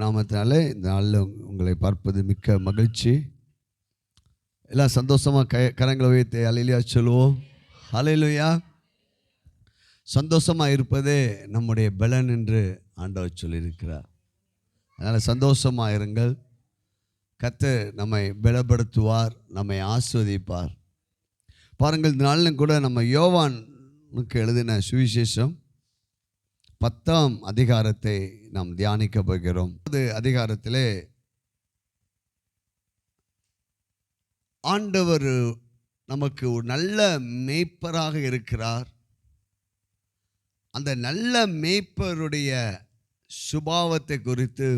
நாமத்தினாலே இந்த நாளில் உங்களை பார்ப்பது மிக்க மகிழ்ச்சி. எல்லாம் சந்தோஷமாக கரங்களை உயர்த்தி அல்லேலூயா சொல்லுவோம். அல்லேலூயா. சந்தோஷமாக இருப்பதே நம்முடைய பலன் என்று ஆண்டவர் சொல்லியிருக்கிறார். அதனால் சந்தோஷமாக இருங்கள். கர்த்தர் நம்மை பலப்படுத்துவார், நம்மை ஆசீர்வதிப்பார். பாருங்கள், இந்த நாளிலும் கூட நம்ம யோவானுக்கு எழுதின சுவிசேஷம் 10ஆம் அதிகாரத்தை நாம் தியானிக்க போகிறோம். அதிகாரத்திலே ஆண்டவர் நமக்கு ஒரு நல்ல மேய்ப்பராக இருக்கிறார். அந்த நல்ல மேய்ப்பருடைய சுபாவத்தை குறித்து,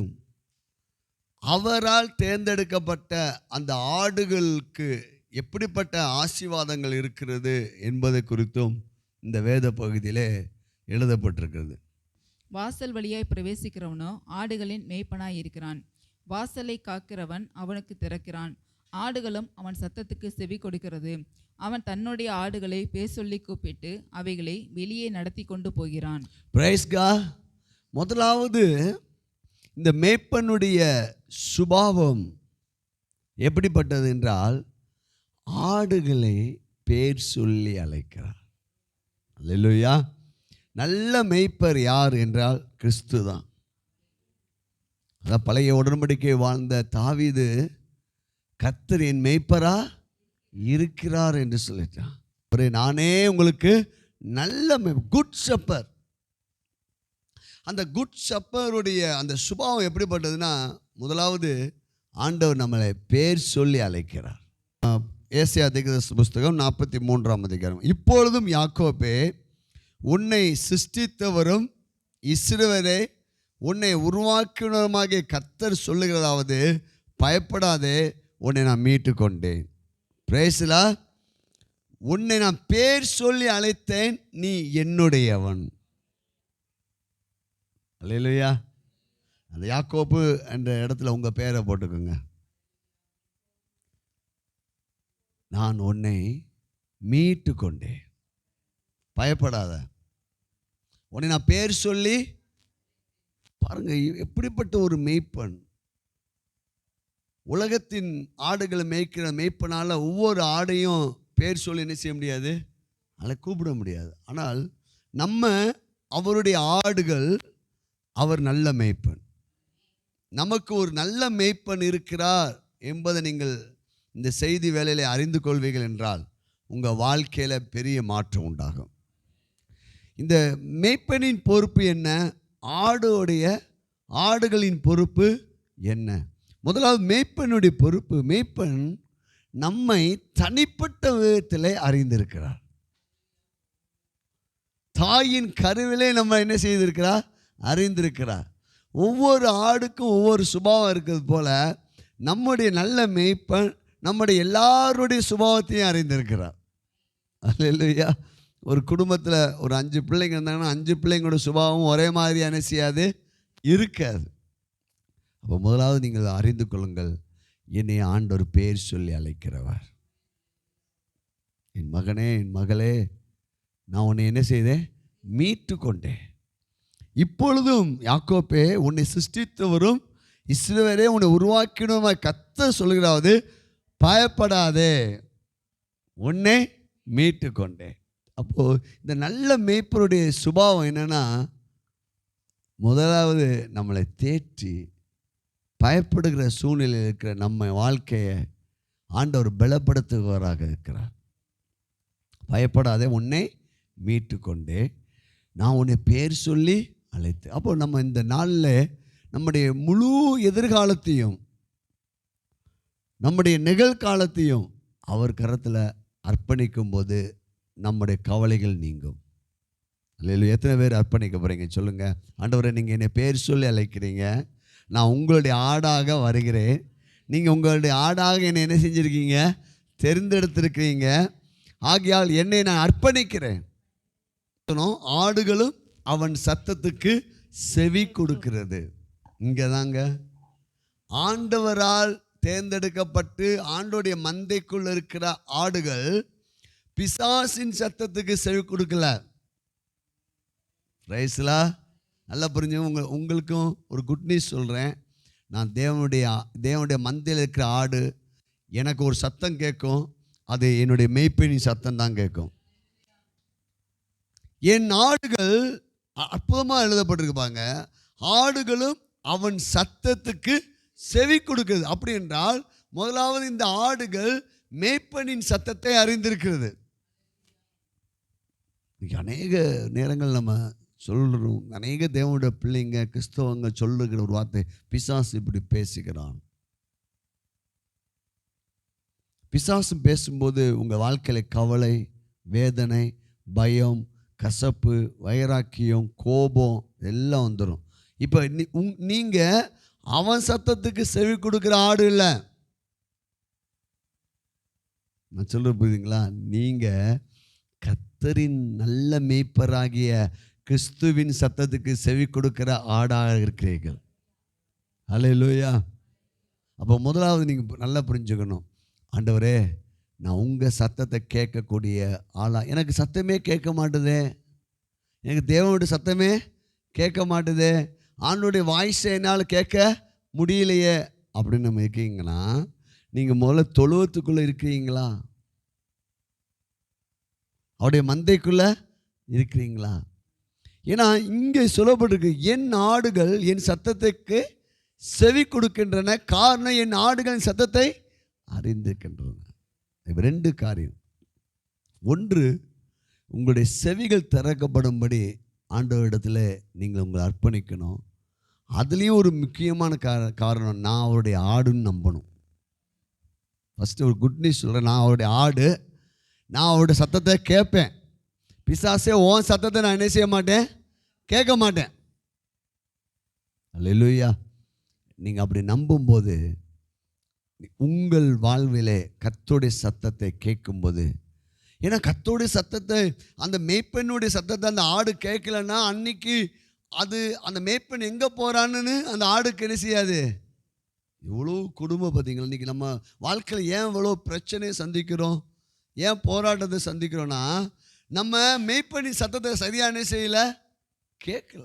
அவரால் தேர்ந்தெடுக்கப்பட்ட அந்த ஆடுகளுக்கு எப்படிப்பட்ட ஆசீர்வாதங்கள் இருக்கிறது என்பதை குறித்தும் இந்த வேத பகுதியிலே எழுதப்பட்டிருக்கிறது. வாசல் வழியாய் பிரவேசிக்கிறவனோ ஆடுகளின் மேய்ப்பனாய் இருக்கிறான். வாசலை காக்கிறவன் அவனுக்கு திறக்கிறான். ஆடுகளும் அவன் சத்தத்துக்கு செவி கொடுக்கிறது. அவன் தன்னுடைய ஆடுகளை பேர் சொல்லி கூப்பிட்டு அவைகளை வெளியே நடத்தி கொண்டு போகிறான். Praise God. முதலாவது, இந்த மேய்ப்பனுடைய சுபாவம் எப்படிப்பட்டது என்றால், ஆடுகளை பேர் சொல்லி அழைக்கிறார். அல்லேலூயா. நல்ல மேய்ப்பர் யார் என்றால் கிறிஸ்து தான். அதான் பழைய உடன்படிக்கை வாழ்ந்த தாவீது, கர்த்தர் என் மேய்ப்பரா இருக்கிறார் என்று சொல்லிட்டான். நானே உங்களுக்கு நல்ல குட் ஷெப்பர். அந்த குட் ஷெப்பருடைய அந்த சுபாவம் எப்படிப்பட்டதுன்னா, முதலாவது ஆண்டவர் நம்மளை பேர் சொல்லி அழைக்கிறார். ஏசாயா தீர்க்கதரிசி புஸ்தகம் 43ஆம் அதிகாரம். இப்பொழுதும் யாக்கோபே, உன்னை சிருஷ்டித்தவரும் இஸ்ரவேலே, உன்னை உருவாக்கினவருமாகிய கர்த்தர் சொல்லுகிறதாவது, பயப்படாதே, உன்னை நான் மீட்டு கொண்டேன். பிரேசிலா. உன்னை நான் பேர் சொல்லி அழைத்தேன், நீ என்னுடையவன். அல்லேலூயா. அந்த யாக்கோபு என்ற இடத்துல உங்கள் பேரை போட்டுக்கோங்க. நான் உன்னை மீட்டு கொண்டேன், பயப்படாத, உன்னை நான் பேர் சொல்லி. பாருங்க, எப்படிப்பட்ட ஒரு மேய்ப்பன். உலகத்தின் ஆடுகளை மேய்க்கிற மேய்ப்பனால் ஒவ்வொரு ஆடையும் பேர் சொல்லி என்ன செய்ய முடியாது, அதை கூப்பிட முடியாது. ஆனால் நம்ம அவருடைய ஆடுகள். அவர் நல்ல மேய்ப்பன். நமக்கு ஒரு நல்ல மேய்ப்பன் இருக்கிறார் என்பதை நீங்கள் இந்த செய்தி வேளையிலே அறிந்து கொள்வீர்கள் என்றால் உங்கள் வாழ்க்கையில் பெரிய மாற்றம் உண்டாகும். இந்த மேய்ப்பனின் பொறுப்பு என்ன? ஆடுகளின் பொறுப்பு என்ன? முதலாவது மேய்ப்பனுடைய பொறுப்பு. மேய்ப்பன் நம்மை தனிப்பட்ட விதத்திலே அறிந்திருக்கிறார். தாயின் கருவிலே நம்ம என்ன செய்திருக்கிறார்? அறிந்திருக்கிறார். ஒவ்வொரு ஆடுக்கும் ஒவ்வொரு சுபாவம் இருக்கிறது போல, நம்முடைய நல்ல மேய்ப்பன் நம்முடைய எல்லாருடைய சுபாவத்தையும் அறிந்திருக்கிறார். அல்லேலூயா. ஒரு குடும்பத்தில் ஒரு 5 பிள்ளைங்க இருந்தாங்கன்னா 5 பிள்ளைங்களோட சுபாவம் ஒரே மாதிரியான செய்யாது இருக்காது. அப்போ முதலாவது நீங்கள் அறிந்து கொள்ளுங்கள், என்னை ஆண்டவர் பேர் சொல்லி அழைக்கிறவர். என் மகனே, என் மகளே, நான் உன்னை என்ன செய்தேன்? மீட்டு கொண்டேன். இப்பொழுதும் யாக்கோபே, உன்னை சிருஷ்டித்தவரும் இஸ்ரவேலே, உன்னை உருவாக்கினவருமாய் கர்த்தர் சொல்லுகிறாவது, பயப்படாதே, உன்னை மீட்டு கொண்டேன். அப்போது இந்த நல்ல மேய்ப்பருடைய சுபாவம் என்னென்னா, முதலாவது நம்மளை தேற்றி பயப்படுகிற சூழ்நிலையில் இருக்கிற நம்ம வாழ்க்கையை ஆண்டவர் பலப்படுத்துபவராக இருக்கிறார். பயப்படாதே, உன்னை மீட்டு கொண்டே, நான் உன்னை பேர் சொல்லி அழைத்து. அப்போ நம்ம இந்த நாளில் நம்முடைய முழு எதிர்காலத்தையும் நம்முடைய நிகழ்காலத்தையும் அவர் கரத்தில் அர்ப்பணிக்கும் போது நம்முடைய கவலைகள் நீங்கும். இல்லை, எத்தனை பேர் அர்ப்பணிக்க போகிறீங்க சொல்லுங்கள். ஆண்டவரே, நீங்கள் என்னை பேர் சொல்லி அழைக்கிறீங்க, நான் உங்களுடைய ஆடாக வருகிறேன். நீங்கள் உங்களுடைய ஆடாக என்னை என்ன செஞ்சுருக்கீங்க? தெரிந்தெடுத்திருக்கிறீங்க. ஆகையால் என்னை நான் அர்ப்பணிக்கிறேன். ஆடுகளும் அவன் சத்தத்துக்கு செவி கொடுக்கிறது. இங்கே தாங்க ஆண்டவரால் தேர்ந்தெடுக்கப்பட்டு ஆண்டோடைய மந்தைக்குள் இருக்கிற ஆடுகள் பிசாசின் சத்தத்துக்கு செவி கொடுக்கல. ரைஸ்லா. நல்லா புரிஞ்சுங்க. உங்களுக்கும் ஒரு குட் நியூஸ் சொல்கிறேன். நான் தேவனுடைய மந்தையில் இருக்கிற ஆடு. எனக்கு ஒரு சத்தம் கேட்கும், அது என்னுடைய மேய்ப்பனின் சத்தம் தான் கேட்கும். என் ஆடுகள், அற்புதமாக எழுதப்பட்டிருப்பாங்க, ஆடுகளும் அவன் சத்தத்துக்கு செவி கொடுக்கிறது. அப்படி என்றால் முதலாவது இந்த ஆடுகள் மேய்ப்பனின் சத்தத்தை அறிந்திருக்கிறது. அநேக நேரங்கள் நம்ம சொல்கிறோம், அநேக தேவனுடைய பிள்ளைங்க கிறிஸ்தவங்க சொல்லுகிற ஒரு வார்த்தை, பிசாசு இப்படி பேசுகிறான். பிசாசு பேசும்போது உங்கள் வாழ்க்கையில் கவலை, வேதனை, பயம், கசப்பு, வைராக்கியம், கோபம் எல்லாம் வந்துடும். இப்போ நீங்கள் அவன் சத்தத்துக்கு செவி கொடுக்குற ஆடு இல்லை. நான் சொல்ல புரியுதுங்களா? நீங்கள் கர்த்தரின் நல்ல மேய்ப்பராகிய கிறிஸ்துவின் சத்தத்துக்கு செவி கொடுக்கிற ஆடாக இருக்கிறீர்கள். அல்லேலூயா. அப்போ முதலாவது நீங்கள் நல்லா புரிஞ்சுக்கணும், ஆண்டவரே நான் உங்கள் சத்தத்தை கேட்கக்கூடிய ஆளா. எனக்கு சத்தமே கேட்க மாட்டுதே, எனக்கு தேவனுடைய சத்தமே கேட்க மாட்டுதே, ஆண்டவருடைய வாய்ஸை என்னால் கேட்க முடியலையே அப்படின்னு நம்ம இருக்கீங்கன்னா, நீங்கள் முதல்ல தொழுவத்துக்குள்ளே இருக்கிறீங்களா? அவருடைய மந்தைக்குள்ளே இருக்கிறீங்களா? ஏன்னா இங்கே சொல்லப்பட்டிருக்கு, என் ஆடுகள் என் சத்தத்துக்கு செவி கொடுக்கின்றன, காரணம் என் ஆடுகளின் சத்தத்தை அறிந்திருக்கின்றன. இப்போ ரெண்டு காரியம். ஒன்று, உங்களுடைய செவிகள் திறக்கப்படும்படி ஆண்டவரிடத்தில் நீங்கள் உங்களை அர்ப்பணிக்கணும். அதுலேயும் ஒரு முக்கியமான காரணம், நான் அவருடைய ஆடுன்னு நம்பணும். ஃபஸ்ட்டு ஒரு குட் நியூஸ் சொல்கிறேன், நான் அவருடைய ஆடு, நான் அவருடைய சத்தத்தை கேட்பேன். பிசாசே உன் சத்தத்தை நான் என்ன செய்ய மாட்டேன், கேட்க மாட்டேன். அல்லேலூயா. நீங்கள் அப்படி நம்பும்போது உங்கள் வாழ்விலே கர்த்தருடைய சத்தத்தை கேட்கும்போது, ஏன்னா கர்த்தருடைய சத்தத்தை, அந்த மேய்ப்பனுடைய சத்தத்தை அந்த ஆடு கேட்கலன்னா அன்னைக்கு அது அந்த மேய்ப்பன் எங்கே போகிறான்னு அந்த ஆடுக்கு என்ன செய்யாது. இவ்வளோ குடும்பம் பார்த்தீங்களா, இன்றைக்கி நம்ம வாழ்க்கையில் ஏன் இவ்வளோ பிரச்சனையை சந்திக்கிறோம், ஏன் போராட்டத்தை சந்திக்கிறோன்னா, நம்ம மேய்ப்பனின் சத்தத்தை சரியான செய்யலை, கேட்கல.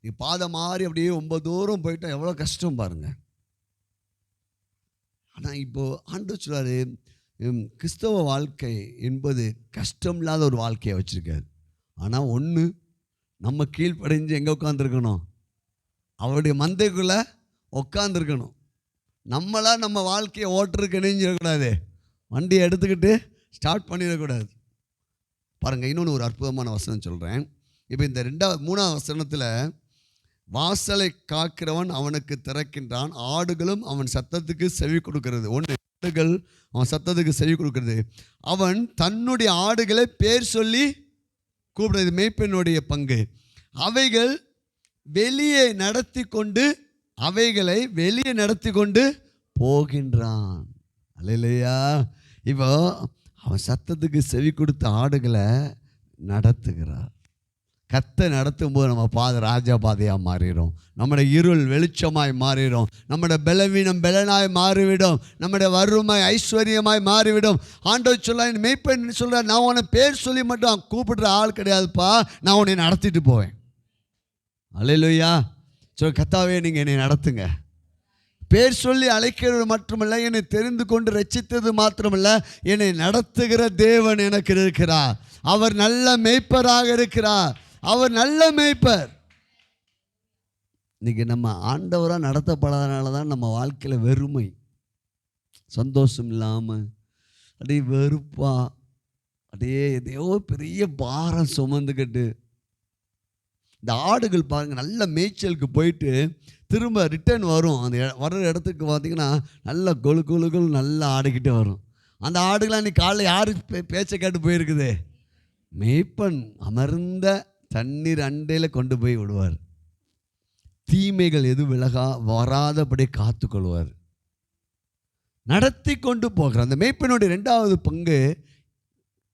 நீ பாதை மாறி அப்படியே 9 தூரம் போயிட்டா எவ்வளோ கஷ்டம் பாருங்கள். ஆனால் இப்போது ஆண்டவர் சொல்றாரு, கிறிஸ்தவ வாழ்க்கை என்பது கஷ்டம் இல்லாத ஒரு வாழ்க்கையை வச்சுருக்காரு. ஆனால் ஒன்று, நம்ம கீழ்ப்படைஞ்சு எங்கே உட்காந்துருக்கணும், அவருடைய மந்தைக்குள்ளே உட்காந்துருக்கணும். நம்மளாம் நம்ம வாழ்க்கையை ஓட்டுறதுக்கு இணைஞ்சிடக்கூடாது, வண்டியை எடுத்துக்கிட்டு ஸ்டார்ட் பண்ணிடக்கூடாது. பாருங்கள், இன்னொன்று ஒரு அற்புதமான வசனம் சொல்கிறேன். இப்போ இந்த 3ஆவது வசனத்தில், வாசலை காக்கிறவன் அவனுக்கு திறக்கின்றான், ஆடுகளும் அவன் சத்தத்துக்கு செவி கொடுக்கிறது. ஒன்று, ஆடுகள் அவன் சத்தத்துக்கு செவி கொடுக்கிறது. அவன் தன்னுடைய ஆடுகளை பேர் சொல்லி கூப்பிடுறது மேய்ப்பனுடைய பங்கு. அவைகளை வெளியே நடத்தி கொண்டு போகின்றான். அல்லேலூயா. இப்போ அவன் சத்தத்துக்கு செவி கொடுத்த ஆடுகளை நடத்துகிறார். கத்தை நடத்தும் போது நம்ம பாதை ராஜா பாதையாக மாறிடும், நம்முடைய இருள் வெளிச்சமாய் மாறிடும், நம்முடைய பலவீனம் பலனாய் மாறிவிடும், நம்முடைய வறுமை ஐஸ்வர்யமாய் மாறிவிடும். ஆண்டவர் சொல்ல, மேய்ப்பன் சொல்கிறார், நான் உன்னை பேர் சொல்லி மட்டும் கூப்பிடுற ஆள் கிடையாதுப்பா, நான் உன்னை நடத்திட்டு போவேன். அல்லேலூயா. சொல், கர்த்தாவே நீங்கள் என்னை நடத்துங்க. பேர் சொல்லி அழைக்கிறது மட்டுமல்ல, என்னை தெரிந்து கொண்டு ரட்சித்தது மாத்திரமல்ல, என்னை நடத்துகிற தேவன் எனக்கு இருக்கிறார். அவர் நல்ல மேய்ப்பராக இருக்கிறார். அவர் நல்ல மேய்ப்பர். இன்னைக்கு நம்ம ஆண்டவராக நடத்தப்படாதனால தான் நம்ம வாழ்க்கையில் வெறுமை, சந்தோஷம் இல்லாமல் அப்படியே வெறுப்பா, அப்படியே எதையோ பெரிய பாரம் சுமந்துக்கிட்டு. இந்த ஆடுகள் பாருங்கள், நல்ல மேய்ச்சலுக்கு போயிட்டு திரும்ப ரிட்டர்ன் வரும். அந்த வர்ற இடத்துக்கு பார்த்திங்கன்னா நல்ல கொழு நல்லா ஆடிக்கிட்டே வரும். அந்த ஆடுகளாம் இன்னைக்கு காலையில் யார் பேச்சை கேட்டு போயிருக்குது, மேய்ப்பன் அமர்ந்த தண்ணீர் அண்டையில் கொண்டு போய் விடுவார். தீமைகள் எதுவும் வராதபடி காத்துக்கொள்வார், நடத்தி கொண்டு போகிறார். அந்த மேய்ப்பனுடைய 2வது பங்கு,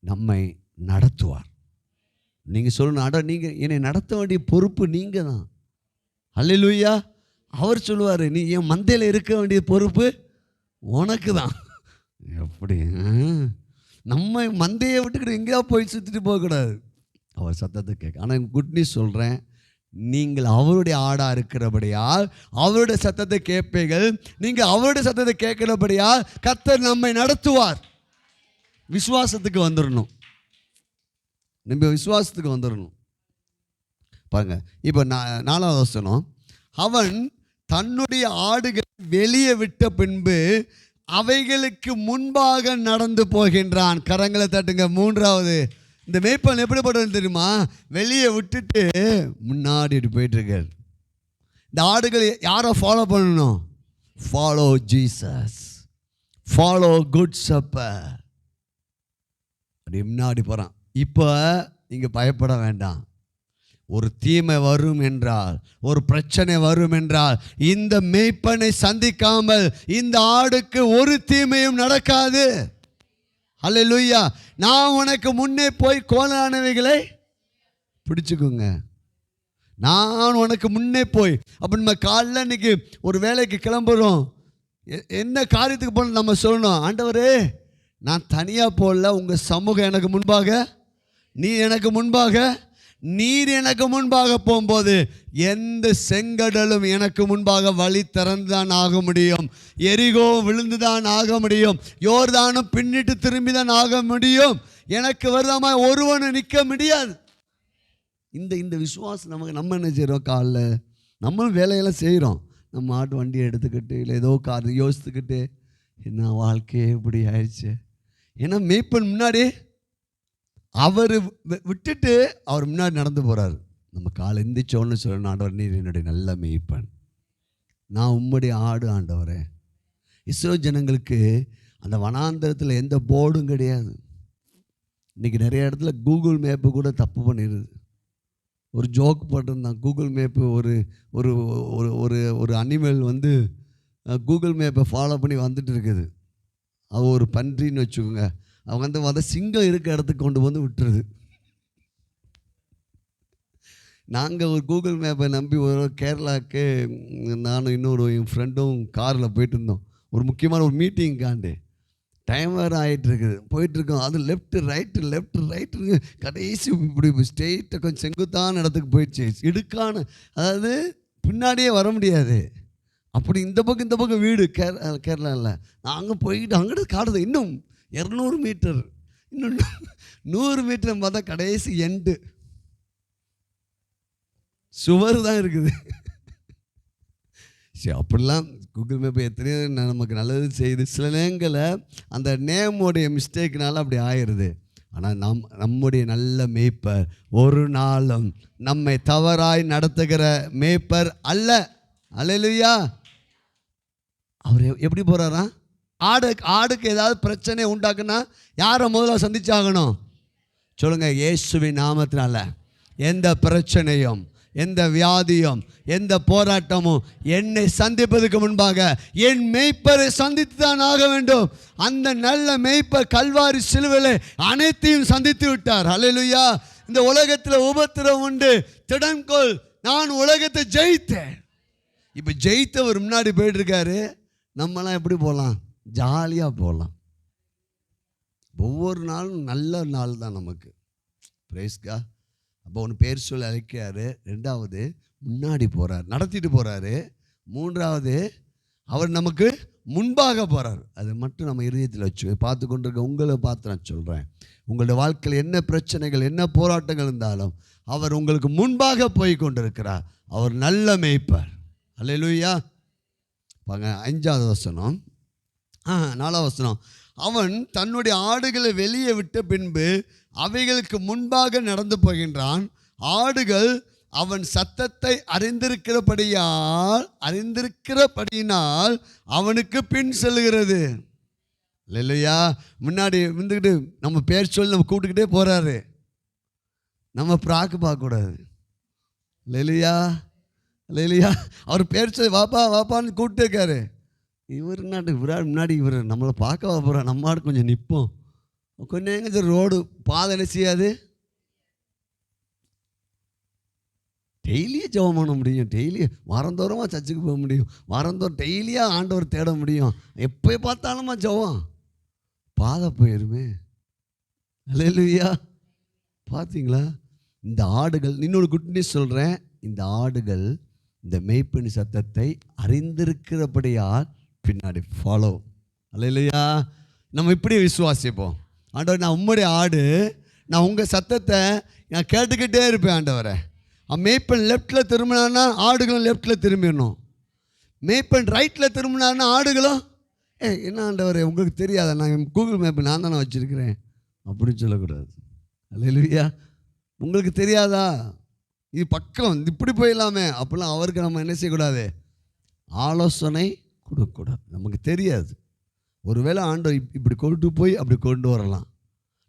நம்மை நடத்துவார். நீங்கள் சொல்லணும், நீங்கள் என்னை நடத்த வேண்டிய பொறுப்பு நீங்கள் தான். அல்லேலூயா. அவர் சொல்லுவார், நீ என் மந்தையில் இருக்க வேண்டிய பொறுப்பு உனக்கு தான். எப்படி நம்ம மந்தையை விட்டுக்கிட்டு எங்கேயா போய் சுற்றிட்டு போகக்கூடாது, அவர் சத்தத்தை கேட்க. ஆனால் குட் நியூஸ் சொல்கிறேன், நீங்கள் அவருடைய ஆடா இருக்கிறபடியால் அவருடைய சத்தத்தை கேட்பீர்கள். நீங்கள் அவருடைய சத்தத்தை கேட்கிறபடியால் கர்த்தர் நம்மை நடத்துவார். விசுவாசத்துக்கு வந்துடணும். நம்ம விசுவாசத்துக்கு வந்துடணும். பாருங்க, இப்போ 4வது வசனம், அவன் தன்னுடைய ஆடுகளை வெளியே விட்ட பின்பு அவைகளுக்கு முன்பாக நடந்து போகின்றான். கரங்களை தட்டுங்க. 3வது, இந்த மேய்ப்பன் எப்படிப்பட்டவன் தெரியுமா? வெளியே விட்டுட்டு முன்னாடி போயிட்டு இருக்கார். இந்த ஆடுகள் யாரை ஃபாலோ பண்ணணும்? Follow Jesus, follow good shepherd. அப்படி முன்னாடி போகிறான். இப்போ நீங்கள் பயப்பட வேண்டாம். ஒரு தீமை வரும் என்றால், ஒரு பிரச்சனை வரும் என்றால், இந்த மேய்ப்பனை சந்திக்காமல் இந்த ஆடுக்கு ஒரு தீமையும் நடக்காது. அல்லேலூயா. நான் உனக்கு முன்னே போய் கோலானவைகளை பிடிச்சுக்குங்க. நான் உனக்கு முன்னே போய். அப்போ நம்ம காலைல இன்னைக்கு ஒரு வேலைக்கு கிளம்புறோம். என்ன காரியத்துக்கு போகணும் நம்ம சொல்லணும், ஆண்டவரே நான் தனியாக போகல, உங்கள் சமூகம் எனக்கு முன்பாக, நீர் எனக்கு முன்பாக போகும்போது எந்த செங்கடலும் எனக்கு முன்பாக வழி திறந்துதான் ஆக முடியும். எரிகோ விழுந்துதான் ஆக முடியும். யோர்தானும் பின்னிட்டு திரும்பி தான் ஆக முடியும். எனக்கு வருதாமா ஒருவனை நிற்க முடியாது. இந்த விசுவாசம் நமக்கு. நம்ம என்ன செய்கிறோம்? காலைல நம்மளும் வேலையெல்லாம் செய்கிறோம். நம்ம ஆட்டு வண்டியை எடுத்துக்கிட்டு இல்லை ஏதோ கார் யோசித்துக்கிட்டு, என்ன வாழ்க்கையே இப்படி ஆயிடுச்சு. ஏன்னா மேய்ப்பன் முன்னாடி அவர் விட்டுட்டு அவர் முன்னாடி நடந்து போகிறார். நம்ம காலை எந்திரிச்சோன்னு சொல்லணும், ஆண்டவர் நீர் என்னுடைய நல்ல மேய்ப்பன், நான் உம்முடைய ஆடு ஆண்டவரே. இஸ்ரவேல் ஜனங்களுக்கு அந்த வனாந்தரத்தில் எந்த போர்டும் கிடையாது. இன்றைக்கி நிறைய இடத்துல கூகுள் மேப்பு கூட தப்பு பண்ணிடுது. ஒரு ஜோக் போட்டிருந்தான். கூகுள் மேப்பு ஒரு ஒரு ஒரு ஒரு அனிமல் வந்து கூகுள் மேப்பை ஃபாலோ பண்ணி வந்துட்டு இருக்குது. அது ஒரு பன்றின்னு வச்சுக்கோங்க. அவங்க வந்து சிங்கம் இருக்க இடத்துக்கு கொண்டு வந்து விட்டுருது. நாங்கள் ஒரு கூகுள் மேப்பை நம்பி ஒரு கேரளாவுக்கு நானும் இன்னொரு என் ஃப்ரெண்டும் காரில் போயிட்டு இருந்தோம். ஒரு முக்கியமான ஒரு மீட்டிங்காண்டு டைம் வேறு ஆகிட்டு இருக்குது. போயிட்டுருக்கோம். அது லெஃப்ட்டு ரைட்டு கடைசி இப்படி ஸ்ட்ரெயிட்டாக கொஞ்சம் செங்குத்தான இடத்துக்கு போயிடுச்சு. இடுக்கான, அதாவது பின்னாடியே வர முடியாது. அப்படி இந்த பக்கம் வீடு கேரளாவில். நாங்கள் போயிட்டு அங்கிட்டு காடுது. இன்னும் 200 மீட்டர், இன்னும் 100 மீட்டர் பார்த்தா கடைசி எண்டு சுவர் தான் இருக்குது. சரி, அப்படிலாம் கூகுள் மேப் எத்தனையோ நமக்கு நல்லது செய்யுது. சில நேரங்களில் அந்த நேமோடைய மிஸ்டேக்னால அப்படி ஆயிடுது. ஆனால் நம்முடைய நல்ல மேய்ப்பர் ஒரு நாளும் நம்மை தவறாய் நடத்துகிற மேய்ப்பர் அல்ல. அல்லேலூயா. அவர் எப்படி போகிறாரா? ஆடுக்கு ஏதாவது பிரச்சனை உண்டாக்குன்னா யாரை முதல்ல சந்திச்சாகணும்? சொல்லுங்க. இயேசுவின் நாமத்தினால எந்த பிரச்சனையும், எந்த வியாதியும், எந்த போராட்டமும் என்னை சந்திப்பதற்கு முன்பாக என் மேய்ப்பரை சந்தித்து தான் ஆக வேண்டும். அந்த நல்ல மேய்ப்பர் கல்வாரி சிலுவையிலே அனைத்தையும் சந்தித்து விட்டார். அல்லேலூயா. இந்த உலகத்தில் உபத்திரம் உண்டு, திடன்கொள், நான் உலகத்தை ஜெயித்தேன். இப்போ ஜெயித்தவர் முன்னாடி போயிட்டு இருக்காரு. நம்மளாம் எப்படி போகலாம்? ஜாலியாக போகலாம். ஒவ்வொரு நாளும் நல்ல நாள் தான் நமக்கு. பிரைஸ்கா. அப்போ ஒன்று பேர் சொல்லி அழைக்கிறாரு. 2வது முன்னாடி போகிறார், நடத்திட்டு போகிறாரு. 3வது அவர் நமக்கு முன்பாக போகிறார். அது மட்டும் நம்ம இதயத்தில் வச்சு பார்த்து கொண்டிருக்க உங்களை பார்த்து நான் சொல்கிறேன், உங்களுடைய வாழ்க்கையில் என்ன பிரச்சனைகள், என்ன போராட்டங்கள் இருந்தாலும் அவர் உங்களுக்கு முன்பாக போய் கொண்டிருக்கிறார். அவர் நல்ல மேய்ப்பர். அல்லேலூயா. பாங்க 5வது வசனம், 4வது வசனம். அவன் தன்னுடைய ஆடுகளை வெளியே விட்ட பின்பு அவைகளுக்கு முன்பாக நடந்து போகின்றான். ஆடுகள் அவன் சத்தத்தை அறிந்திருக்கிறபடியினால் அவனுக்கு பின் செல்கிறது. இல்லையா? முன்னாடி வந்துக்கிட்டு நம்ம பேர் சொல்லி நம்ம கூப்பிட்டுக்கிட்டே போகிறாரு. நம்ம பிராக்கு பார்க்கக்கூடாது. இல்லையா? அவர் பேர் சொல்லி வாப்பான்னு கூப்பிட்டு இருக்காரு. இவர் முன்னாடி இவர் நம்மளை பார்க்க போகிறார். நம்ம ஆடு கொஞ்சம் நிற்போம். கொஞ்சம் எங்கே ரோடு பாதை என்ன செய்யாது? டெய்லியே ஜெபம் பண்ண முடியும், டெய்லியும் வாரந்தோறமாக சர்ச்சுக்கு போக முடியும், வாரந்தோறும் டெய்லியாக ஆண்டவர் தேட முடியும். எப்போ பார்த்தாலுமா ஜெபம், பாதை போயிருமே. அல்லேலூயா. பார்த்தீங்களா? இந்த ஆடுகள், இன்னொரு குட் நியூஸ் சொல்கிறேன், இந்த ஆடுகள் இந்த மேய்ப்பன் சத்தத்தை அறிந்திருக்கிறபடியால் பின்னாடி ஃபாலோ. அல்லேலூயா. நம்ம இப்படி விசுவாசிப்போம், ஆண்டவர் நான் உம்முடைய ஆடு, நான் உங்கள் சத்தத்தை நான் கேட்டுக்கிட்டே இருப்பேன் ஆண்டவரை. மேய்ப்பன் லெஃப்டில் திரும்பினான்னா ஆடுகளும் லெஃப்டில் திரும்பிடணும். மேய்ப்பன் ரைட்டில் திரும்பினான்னா ஆடுகளும் என்ன ஆண்டவரே உங்களுக்கு தெரியாத, நான் கூகுள் மேப் நான் தானே வச்சுருக்கிறேன் அப்படின்னு சொல்லக்கூடாது. அல்லேலூயா. உங்களுக்கு தெரியாதா, இது பக்கம் இப்படி போயிடலாமே அப்படிலாம் அவருக்கு நம்ம என்ன செய்யக்கூடாது, ஆலோசனை கொடுக்கக்கூடாது. நமக்கு தெரியாது, ஒருவேளை ஆண்டவர் இப்படி கொண்டு போய் அப்படி கொண்டு வரலாம்.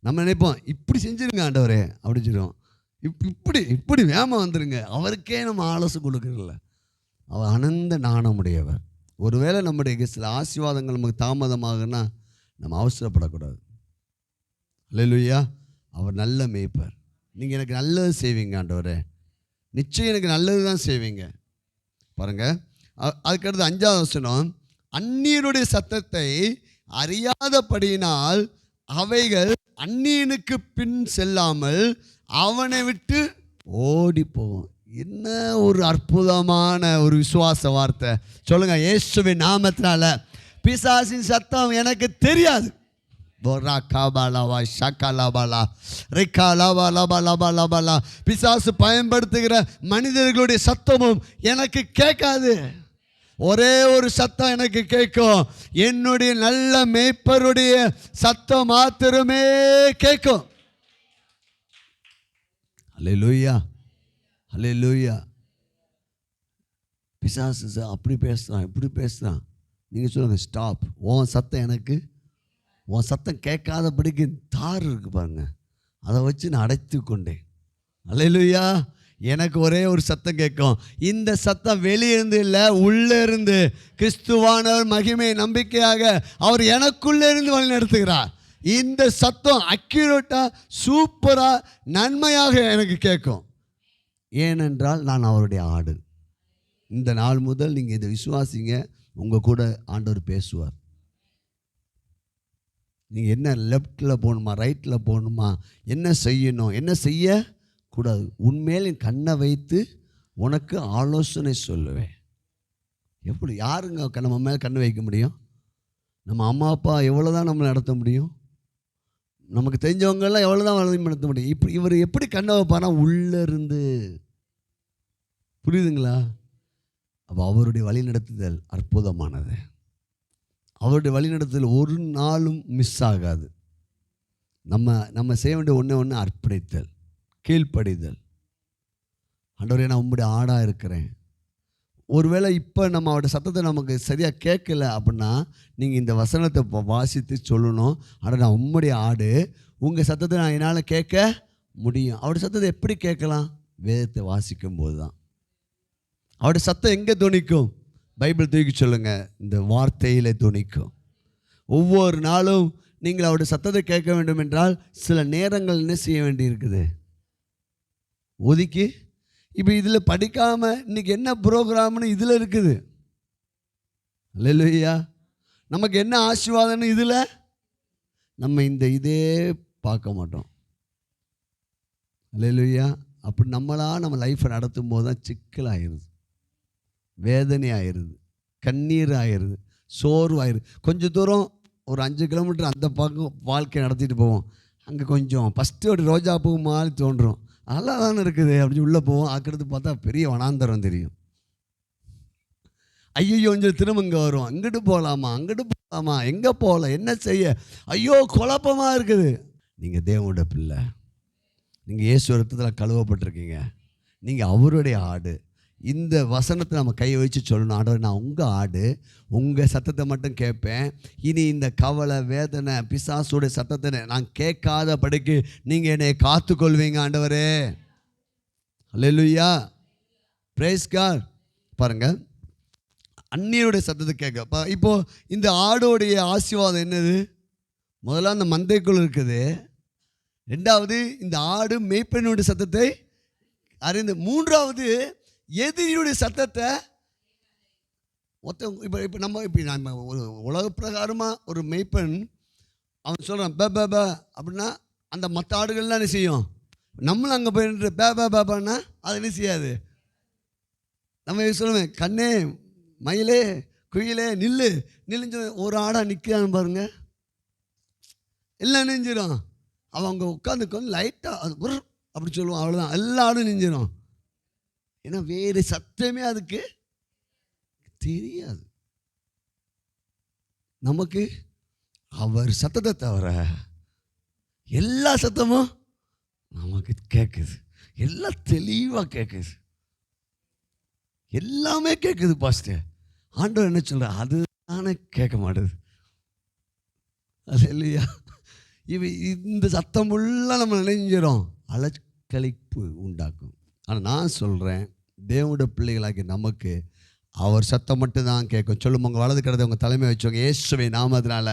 நம்ம நினைப்போம் இப்படி செஞ்சுருங்க ஆண்டவரே அப்படின்னு சொல்லுவோம், இப்படி இப்படி வேகமாக வந்துடுங்க. அவருக்கே நம்ம ஆலோசனை கொடுக்குறதில்ல. அவர் அனந்த ஞானமுடையவர். ஒருவேளை நம்முடைய சில ஆசீர்வாதங்கள் நமக்கு தாமதமாகுன்னா நம்ம அவசரப்படக்கூடாது. அல்லேலூயா. அவர் நல்ல மேய்ப்பர். நீங்கள் எனக்கு நல்லது செய்வீங்க ஆண்டவரே, நிச்சயம் எனக்கு நல்லது தான் செய்வீங்க. பாருங்கள், அதுக்கடுத்து 5வது வசனம், அந்நியனுடைய சத்தத்தை அறியாதபடியினால் அவைகள் அந்நியனுக்கு பின் செல்லாமல் அவனை விட்டு ஓடி போகும். என்ன ஒரு அற்புதமான ஒரு விசுவாச வார்த்தை சொல்லுங்க. இயேசுவின் நாமத்தினால பிசாசின் சத்தம் எனக்கு தெரியாது. பிசாசு பயன்படுத்துகிற மனிதர்களுடைய சத்தமும் எனக்கு கேட்காது. ஒரே ஒரு சத்தம் எனக்கு கேட்கும், என்னுடைய நல்ல மேய்ப்பருடைய சத்தம் மாத்திரமே கேட்கும். அல்லேலூயா, அல்லேலூயா. பிசாசு அப்படி பேசுகிறான் இப்படி பேசுகிறான். நீங்கள் சொல்லுங்கள் ஸ்டாப். உன் சத்தம் எனக்கு, உன் சத்தம் கேட்காதபடிக்கு தார் இருக்கு பாருங்க, அதை வச்சு நான் அடைத்து கொண்டேன். அல்லேலூயா. எனக்கு ஒரே ஒரு சத்தம் கேட்கும். இந்த சத்தம் வெளியிருந்து இல்லை, உள்ளே இருந்து கிறிஸ்துவானவர் மகிமை நம்பிக்கையாக அவர் எனக்குள்ளே இருந்து வழி நடத்துகிறார். இந்த சத்தம் அக்யூரேட்டாக சூப்பராக நன்மையாக எனக்கு கேட்கும். ஏனென்றால் நான் அவருடைய ஆடு. இந்த நாள் முதல் நீங்கள் இதை விசுவாசிங்க, உங்கள் கூட ஆண்டவர் பேசுவார். நீங்கள் என்ன லெஃப்டில் போகணுமா ரைட்டில் போகணுமா, என்ன செய்யணும் என்ன செய்யக்கூடாது, உன்மேல் என் கண்ணை வைத்து உனக்கு ஆலோசனை சொல்லுவேன். எப்படி யாருங்க நம்ம மேலே கண்ணை வைக்க முடியும்? நம்ம அம்மா அப்பா எவ்வளோ தான் நம்மளை நடத்த முடியும்? நமக்கு தெரிஞ்சவங்கெல்லாம் எவ்வளோ தான் வழிநடத்த முடியும்? இப்படி இவர் எப்படி கண்ணை வைப்பானா, உள்ளே இருந்து. புரியுதுங்களா? அப்போ அவருடைய வழிநடத்துதல் அற்புதமானது. அவருடைய வழிநடத்துதல் ஒரு நாளும் மிஸ் ஆகாது. நம்ம செய்ய வேண்டிய ஒன்று அர்ப்பணித்தல், கீழ்ப்படிதல். ஆண்டவரே நான் உம்முடைய ஆடாக இருக்கிறேன். ஒருவேளை இப்போ நம்ம அவருடைய சத்தத்தை நமக்கு சரியாக கேட்கல அப்படின்னா நீங்கள் இந்த வசனத்தை வாசித்து சொல்லணும், ஆனால் நான் உம்முடைய ஆடு, உங்கள் சத்தத்தை நான் என்னால் கேட்க முடியும். அவருடைய சத்தத்தை எப்படி கேட்கலாம்? வேதத்தை வாசிக்கும் போது தான். அவருடைய சத்தம் எங்கே துணிக்கும்? பைபிள் தூக்கி சொல்லுங்கள், இந்த வார்த்தையில் துணிக்கும். ஒவ்வொரு நாளும் நீங்கள் அவருடைய சத்தத்தை கேட்க வேண்டும் என்றால் சில நேரங்கள் என்ன செய்ய வேண்டி இருக்குது, ஒதுக்கி. இப்போ இதில் படிக்காமல் இன்றைக்கி என்ன ப்ரோக்ராம்னு இதில் இருக்குது. அல்லேலூயா. நமக்கு என்ன ஆசீர்வாதம்னு இதில் நம்ம இதே பார்க்க மாட்டோம். அல்லேலூயா. அப்படி நம்ம லைஃப்பை நடத்தும் போது தான் சிக்கலாகிடுது, வேதனை ஆயிடுது, கண்ணீர் ஆயிடுது, சோர்வாயிடுது. கொஞ்சம் தூரம் ஒரு 5 கிலோமீட்டர் அந்த பக்கம் வாழ்க்கை நடத்திட்டு போவோம். அங்கே கொஞ்சம் ஃபஸ்ட்டு ஒரு ரோஜா பூ மாதிரி தோன்றும், நல்லா தானே இருக்குது அப்படின்னு உள்ளே போவோம். ஆக்கிறது பார்த்தா பெரிய வனாந்தரம் தெரியும். ஐயோ கொஞ்சம் திரும்ப இங்கே வரும், அங்கிட்டு போகலாமா அங்கிட்டு போகலாமா, எங்கே போகல, என்ன செய்ய, ஐயோ குழப்பமாக இருக்குது. நீங்கள் தேவனோட பிள்ளை, நீங்கள் இயேசு ரத்தத்தில் கழுவப்பட்டிருக்கீங்க, நீங்கள் அவருடைய ஆடு. இந்த வசனத்தை நம்ம கை வச்சு சொல்லணும், ஆண்டவர் நான் உங்கள் ஆடு, உங்கள் சத்தத்தை மட்டும் கேட்பேன். இனி இந்த கவலை வேதனை பிசாசுடைய சத்தத்தை நான் கேட்காதபடிக்கு நீங்கள் என்னை காத்துக்கொள்வீங்க ஆண்டவரே. அல்லேலூயா, பிரைஸ் காட். பாருங்கள், அந்நியருடைய சத்தத்தை கேட்க. இப்போது இந்த ஆடோடைய ஆசீர்வாதம் என்னது? முதல்ல அந்த மந்தைக்குள் இருக்குது. 2வது இந்த ஆடு மேய்ப்பனுடைய சத்தத்தை அறிந்து. 3வது எதிரியுடைய சத்தத்தை இப்போ நம்ம ஒரு உலக பிரகாரமாக ஒரு மேய்ப்பன் அவன் சொல்கிறான் பே பே பே அப்படின்னா அந்த மற்ற ஆடுகள்லாம் என்ன செய்யும்? நம்மளும் அங்கே போயிட்டு பே பே பேப்பான்னா அது என்ன செய்யாது, நம்ம சொல்லுவேன், கண்ணே மயிலே குயிலே நில்லு நில்லுஞ்சு ஒரு ஆடா நிற்கிறான்னு பாருங்க, எல்லாம் நெஞ்சிடும். அவன் அங்கே உட்காந்துக்கொண்டு லைட்டாக அது ஒரு அப்படி சொல்லுவான், அவ்வளோதான், எல்லா ஆடும் நெஞ்சிடும். ஏன்னா வேறு சத்தமே அதுக்கு தெரியாது. நமக்கு அவர் சத்தத்தை தவிர எல்லா சத்தமும் நமக்கு கேட்குது, எல்லாம் தெளிவாக கேட்குது, எல்லாமே கேட்குது. பாஸ்டர் ஆண்டவர் என்ன சொல்ற, அது தானே கேட்க மாட்டேது. அது இல்லையா? இந்த சத்தம் ஃபுல்லாக நம்ம நினைஞ்சிடும், அலக்கழிப்பு உண்டாக்கும். ஆனால் நான் சொல்கிறேன், தேவனுடைய பிள்ளைகளாகி நமக்கு அவர் சத்தம் மட்டும்தான் கேட்கும். சொல்லுங்க, உங்கள் வலது கரத்தை உங்கள் தலைமை வச்சுக்கோங்க. இயேசுவின் நாமத்தினால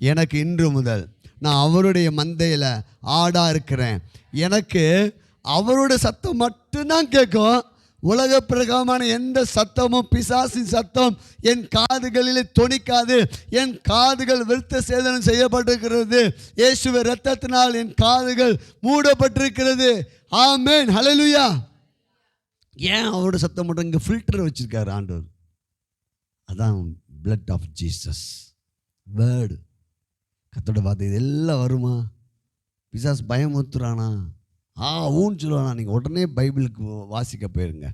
எனக்கு இன்று முதல் நான் அவருடைய மந்தையில் ஆடாக இருக்கிறேன். எனக்கு அவருடைய சத்தம் மட்டும்தான் கேட்கும். உலக பிரகாரமான எந்த சத்தமும், பிசாசின் சத்தம் என் காதுகளிலே தொனிக்காது. என் காதுகள் விருத்த சேதனம் செய்யப்பட்டிருக்கிறது. இயேசுவின் இரத்தத்தினால் என் காதுகள் மூடப்பட்டிருக்கிறது. ஆமென், ஹல்லேலூயா. ஏன் அவரோட சத்தம் மட்டும் இங்கே ஃபில்டர் வச்சிருக்காரு ஆண்டவர்? அதான் பிளட் ஆஃப் ஜீசஸ், வேர்டு, கர்த்தரோட வார்த்தை. இது எல்லாம் வருமா? பிசாஸ் பயமுறுத்துறானா? ஊன்னு சொல்லுவானா? நீங்கள் உடனே பைபிளுக்கு வாசிக்க போயிருங்க.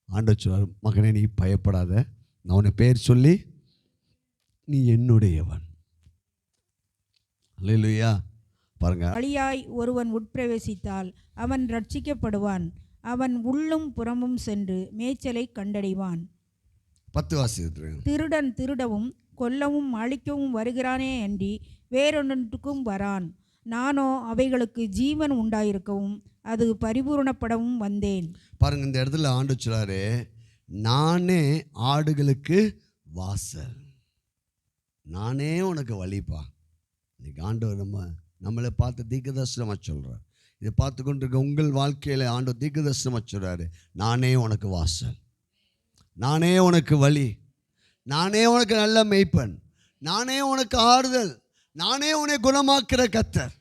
ஆண்டவர் சொல்வார், மகனே நீ பயப்படாத, நான் உன்னை பேர் சொல்லி நீ என்னுடையவன். அல்லேலூயா. பாருங்க, வழியாய் ஒருவன் உட்பிரவேசித்தால் அவன் ரட்சிக்கப்படுவான். அவன் உள்ளும் புறமும் சென்று மேய்ச்சலை கண்டடைவான். 10 வாசிக்கிறேன். திருடன் திருடவும் கொல்லவும் அழிக்கவும் வருகிறானே அன்றி வேறொன்றுக்கும் வரான். நானோ அவைகளுக்கு ஜீவன் உண்டாயிருக்கவும் அது பரிபூரணப்படவும் வந்தேன். பாருங்க, இந்த இடத்துல ஆண்டவர் சொல்றாரு, நானே ஆடுகளுக்கு வாசல், நானே உனக்கு வழிப்பா. இன்னைக்கு ஆண்டவர் நம்மளை பார்த்து தீர்க்கதரிசனமாக சொல்கிறார். இதை பார்த்து கொண்டிருக்க உங்கள் வாழ்க்கையில் ஆண்டவர் தீர்க்கதரிசனமாக சொல்கிறாரு, நானே உனக்கு வாசல், நானே உனக்கு வழி, நானே உனக்கு நல்ல மேய்ப்பன், நானே உனக்கு ஆறுதல், நானே உன்னை குணமாக்குற கர்த்தர்,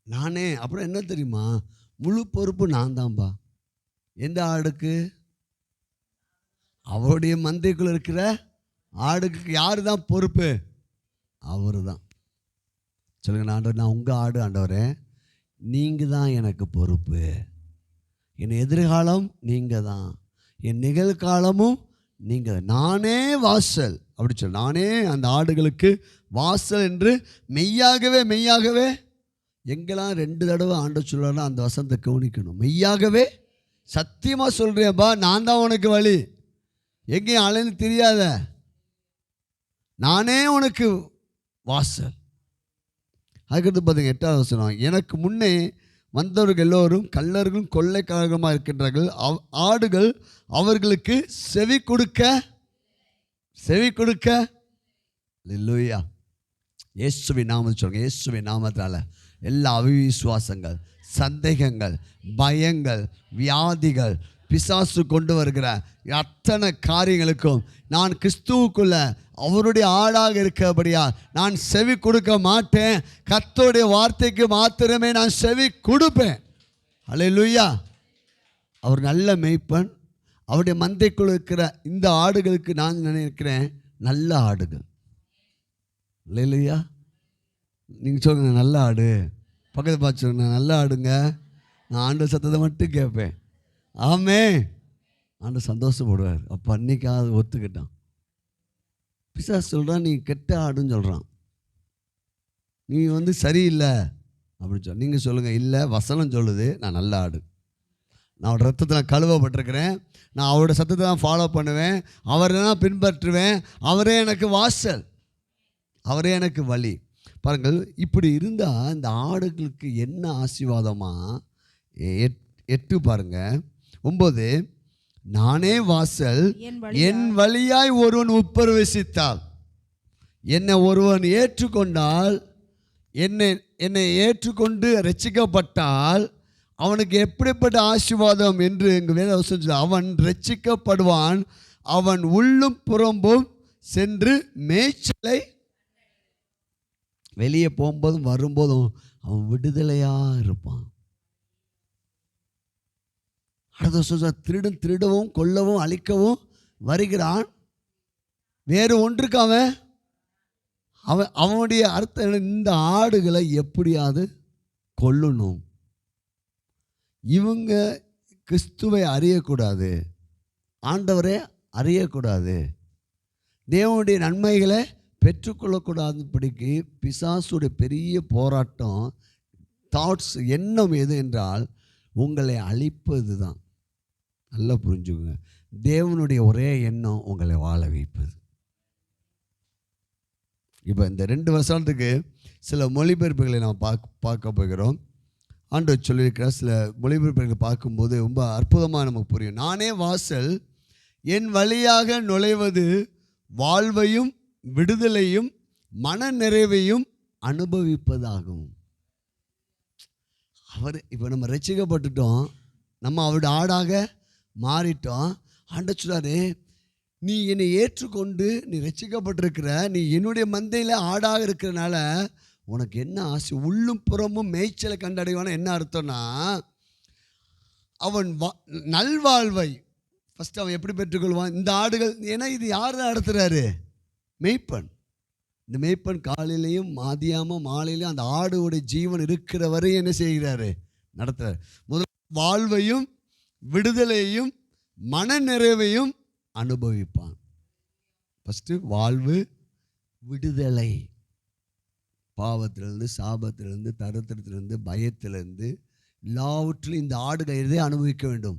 நானே. அப்புறம் என்ன தெரியுமா? முழு பொறுப்பு நான் தான்பா. எந்த ஆடுக்கு? அவருடைய மந்தைக்குள்ள இருக்கிற ஆடுக்கு யாரு தான் பொறுப்பு? அவரு தான். சொல்லுங்க, ஆண்டவர் நான் உங்கள் ஆடு ஆண்டவரே, நீங்கள் தான் எனக்கு பொறுப்பு. என் எதிர்காலம் நீங்கள் தான், என் நிகழ்காலமும் நீங்கள். நானே வாசல் அப்படி சொல்ல, நானே அந்த ஆடுகளுக்கு வாசல் என்று மெய்யாகவே மெய்யாகவே. எங்கெல்லாம் 2 தடவை ஆண்டவர் சொல்கிறாரோ அந்த வசனத்தை கவனிக்கணும். மெய்யாகவே சத்தியமாக சொல்கிறேன்ப்பா, நான் தான் உனக்கு வழி, எங்கேயும் அலைன்னு தெரியாத, நானே உனக்கு வாசல். அதுக்கடுத்து பார்த்தீங்க 8வது வசனம், எனக்கு முன்னே வந்தவர்கள் எல்லோரும் கள்ளர்களும் கொள்ளைக்காரர்களுமாக இருக்கின்றார்கள். ஆடுகள் அவர்களுக்கு செவி கொடுக்க அல்லேலூயா. இயேசுவின் நாமத்தில் சொல்லுங்க, இயேசுவின் நாமத்தால் எல்லா அவிசுவாசங்கள், சந்தேகங்கள், பயங்கள், வியாதிகள், பிசாசு கொண்டு வருகிற அத்தனை காரியங்களுக்கும் நான் கிறிஸ்துவுக்குள்ள அவருடைய ஆடாக இருக்கபடியா நான் செவி கொடுக்க மாட்டேன். கர்த்தருடைய வார்த்தைக்கு மாத்திரமே நான் செவி கொடுப்பேன். அல்லேலூயா. அவர் நல்ல மேய்ப்பன். அவருடைய மந்தைக்குள் இருக்கிற இந்த ஆடுகளுக்கு நான் நினைக்கிறேன் நல்ல ஆடுகள். அல்லேலூயா. நீங்கள் சொல்லுங்க, நல்ல ஆடு. பக்கத்தில் பார்த்து சொல்லுங்க, நல்ல ஆடுங்க, நான் ஆண்டு சத்தத்தை மட்டும் கேட்பேன். ஆமே. ஆண்டு சந்தோஷப்படுவார். அப்போ அன்னைக்காவது ஒத்துக்கிட்டான். பிசாசு சொல்கிறான், நீ கெட்ட ஆடுன்னு சொல்கிறான், நீ சரியில்லை அப்படின்னு சொல்ல. நீங்கள் சொல்லுங்கள், இல்லை வசனம் சொல்லுது நான் நல்ல ஆடு, நான் அவரோட ரத்தத்தை நான் கழுவப்பட்டிருக்கிறேன், நான் அவரோட சத்தத்தை தான் ஃபாலோ பண்ணுவேன், அவரை தான் பின்பற்றுவேன், அவரே எனக்கு வாசல், அவரே எனக்கு வழி. பாருங்கள், இப்படி இருந்தால் இந்த ஆடுகளுக்கு என்ன ஆசீர்வாதமா? 8 பாருங்க, 9, நானே வாசல், என் வழியாய் ஒருவன் உட்பிரவேசித்தால், என்னை ஒருவன் ஏற்றுக்கொண்டால், என்னை ஏற்றுக்கொண்டு ரட்சிக்கப்பட்டால் அவனுக்கு எப்படிப்பட்ட ஆசீர்வாதம் என்று எங்கள் வேதவசனம் சொல்லுது. அவன் ரட்சிக்கப்படுவான், அவன் உள்ளும் புறம்பும் சென்று மேய்ச்சலை, வெளியே போகும்போதும் வரும்போதும் அவன் விடுதலையாக இருப்பான். அடுத்த சொல்ற திருடவும் கொல்லவும் அழிக்கவும் வருகிறான், வேறு ஒன்றுக்கு அவனுடைய அர்த்தம் இந்த ஆடுகளை எப்படியாவது கொல்லணும். இவங்க கிறிஸ்துவை அறியக்கூடாது, ஆண்டவரை அறியக்கூடாது, தேவனுடைய நன்மைகளை பெற்றுக்கொள்ளக்கூடாதுபடிக்கு பிசாசுடைய பெரிய போராட்டம், தாட்ஸ், எண்ணம் எது என்றால் உங்களை அழிப்பது தான். நல்லா புரிஞ்சுக்கோங்க, தேவனுடைய ஒரே எண்ணம் உங்களை வாழ வைப்பது. இப்போ இந்த 2 வசனத்துக்கு சில மொழிபெயர்ப்புகளை நாம் பார்க்க போகிறோம். ஆண்டவர் சொல்லியிருக்கிற சில மொழிபெயர்ப்புகளை பார்க்கும்போது ரொம்ப அற்புதமாக நமக்கு புரியும். நானே வாசல், என் வழியாக நுழைவது வாழ்வையும் விடுதலையும் மன நிறைவையும் அனுபவிப்பதாகும். இப்போ நம்ம ரட்சிக்கப்பட்டுட்டோம், நம்ம அவருடைய ஆடாக மாறிட்டோம். ஆண்டவர் சொல்றாரு, நீ என்னை ஏற்றுக்கொண்டு நீ ரட்சிக்கப்பட்டிருக்கிற, நீ என்னுடைய மந்தையில் ஆடாக இருக்கிறனால உனக்கு என்ன ஆசை, உள்ளும் புறமும் மேய்ச்சலை கண்டடைவான. என்ன அர்த்தம்னா, அவன் நல்வாழ்வை ஃபஸ்ட்டு அவன் எப்படி பெற்றுக்கொள்வான்? இந்த ஆடுகள், ஏன்னா இது யார் நடத்துகிறாரு? மெய்ப்பன். இந்த மெய்ப்பன் காலையிலையும் மதியாமல் மாலையிலையும் அந்த ஆடுடைய ஜீவன் இருக்கிற வரை என்ன செய்கிறாரு? நடத்துகிறார். முதல் வாழ்வையும் விடுதலையும் மன நிறைவையும் அனுபவிப்பான். ஃபஸ்ட்டு வாழ்வு, விடுதலை, பாவத்திலிருந்து, சாபத்திலிருந்து, தரித்திரத்திலிருந்து, பயத்திலிருந்து, எல்லாவற்றிலும் இந்த ஆடுகள் இதை அனுபவிக்க வேண்டும்,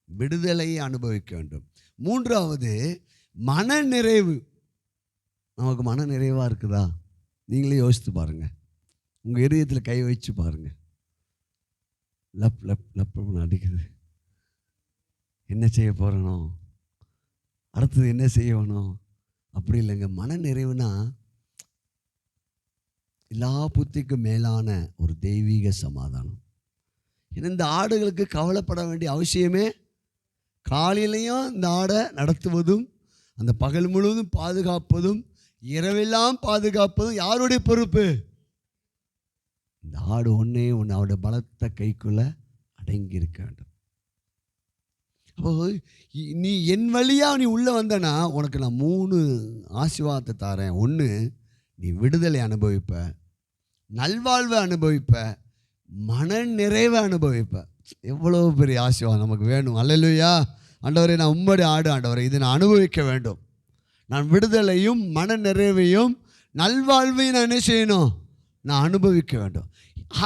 விடுதலையை அனுபவிக்க வேண்டும். 3வது மன நிறைவு. நமக்கு மன நிறைவாக இருக்குதா? நீங்களே யோசித்து பாருங்கள், உங்கள் இதயத்தில் கை வச்சு பாருங்கள். லப் லப் லப்னு அடிக்குது. என்ன செய்ய போகிறனோ, அடுத்தது என்ன செய்யணும், அப்படி இல்லைங்க. மன நிறைவுனா எல்லா புத்திக்கும் மேலான ஒரு தெய்வீக சமாதானம். ஏன்னா இந்த ஆடுகளுக்கு கவலைப்பட வேண்டிய அவசியமே, காலையிலையும் இந்த ஆடை நடத்துவதும், அந்த பகல் முழுவதும் பாதுகாப்பதும், இரவெல்லாம் பாதுகாப்பதும் யாருடைய பொறுப்பு? இந்த ஆடு ஒன்றே ஒன்று அவருடைய பலத்த கைக்குள்ளே அடங்கி இருக்க வேண்டும். அப்போ நீ என் வழியாக நீ உள்ளே வந்தனா உனக்கு நான் 3 ஆசீர்வாதத்தை தரேன். 1, நீ விடுதலை அனுபவிப்ப, நல்வாழ்வை அனுபவிப்ப, மன நிறைவை அனுபவிப்ப. எவ்வளோ பெரிய ஆசீர்வாதம் நமக்கு வேணும். அல்லேலூயா. ஆண்டவரே, நான் உம்முடைய ஆடு ஆண்டவரே, இதை நான் அனுபவிக்க வேண்டும். நான் விடுதலையும் மன நிறைவையும் நல்வாழ்வையும் நான் என்ன செய்யணும்? நான் அனுபவிக்க வேண்டும்.